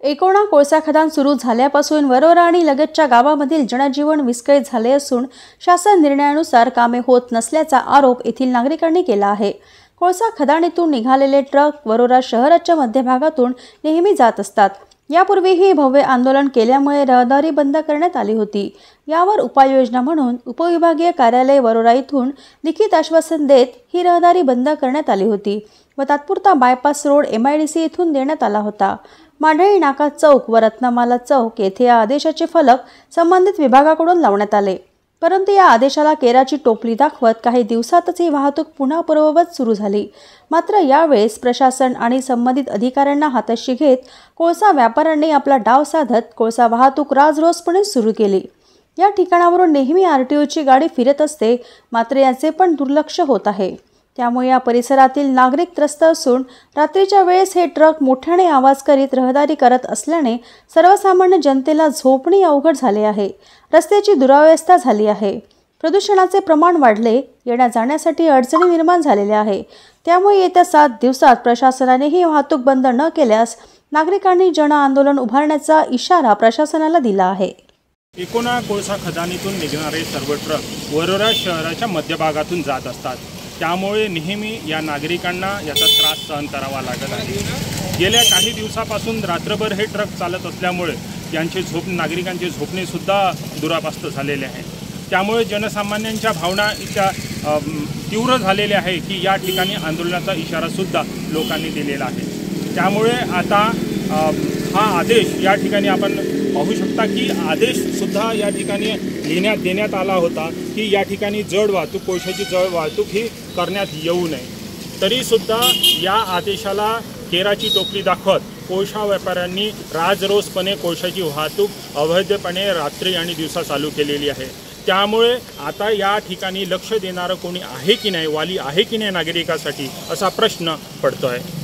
एकोणा कोळसा खदान सुरू झाल्यापासून वरोरा आणि लगतच्या गावामधील जनजीवन विस्कळीत झाले असून शासन निर्णयानुसार कामे होत नसल्याचा आरोप येथील नागरिकांनी केला आहे। कोळसा खदानीतून निघालेले ट्रक वरोरा शहराच्या मध्यभागातून नेहमी जात असतात। यापूर्वीही भव्य आंदोलन केल्यामुळे रहदारी बंद करण्यात आली होती। यावर उपाययोजना म्हणून उपविभागीय कार्यालय वरोरा इथून लिखित आश्वासन देत ही रहदारी बंद करण्यात आली होती व तात्पुरता बायपास रोड MIDC इथून देण्यात आला होता। मांढळी नाका चौक व रत्नमाला चौक येथे या आदेशाचे फलक संबंधित विभागाकडून लावण्यात आले, परंतु या आदेशाला केराची टोपली दाखवत काही दिवसातच ही वाहतूक पुन्हा पूर्ववत सुरू झाली। मात्र यावेळेस प्रशासन आणि संबंधित अधिकाऱ्यांना हाताशी घेत कोळसा व्यापाऱ्यांनी आपला डाव साधत कोळसा वाहतूक राजरोसपणे सुरू केली। या ठिकाणावरून नेहमी RTOची गाडी फिरत असते, मात्र याचे पण दुर्लक्ष होत आहे। त्यामुळे या परिसरातील नागरिक त्रस्त असून रात्रीच्या वेळेस हे ट्रक मोठ्याने आवाज करीत रहदारी करत असल्याने सर्वसामान्य जनतेला झोपणे अवघड झाले आहे। रस्त्याची दुरावस्था झाली आहे। प्रदूषणाचे प्रमाण वाढले, येण्या जाण्यासाठी अडचणी निर्माण झालेल्या आहे। त्यामुळे येत्या 7 दिवसात प्रशासनाने ही वाहतूक बंद न केल्यास नागरिकांनी जन आंदोलन उभारण्याचा इशारा प्रशासनाला दिला आहे। एकोणा कोळसा खदानीतून निघणारे सर्व ट्रक वरोरा शहराच्या मध्यभागातून जात असतात। त्यामुळे नेहमी या नागरिकांना याचा त्रास सहन करावा लागत आहे। गेल्या काही दिवसापासून रात्रभर हे ट्रक चालत असल्यामुळे नागरिकांचे झोपणे सुद्धा दुरापास्त झालेले आहे। त्यामुळे जनसामान्यांच्या भावना इतक्या तीव्र झालेल्या आहे की या ठिकाणी आंदोलनाचा इशारा सुद्धा लोकांनी दिलेला आहे। त्यामुळे आता हा आदेश या ठिकाणी आपण पाहू शकता की आदेश सुद्धा या ठिकाणी देण्यात आला होता की या ठिकाणी जड वाहतूक कोळशाची जड वाहतूक ही करण्यात येऊ नये। तरी सुद्धा या आदेशाला केराची टोपली दाखवत कोळसा व्यापाऱ्यांनी राजरोसपणे कोळशाची वाहतूक अवैधपणे रात्री आणि दिवसा चालू केलेली आहे। त्यामुळे आता या ठिकाणी लक्ष देणारं कोणी आहे की नाही, वाली आहे की नाही नागरिकांसाठी असा प्रश्न पडतो आहे।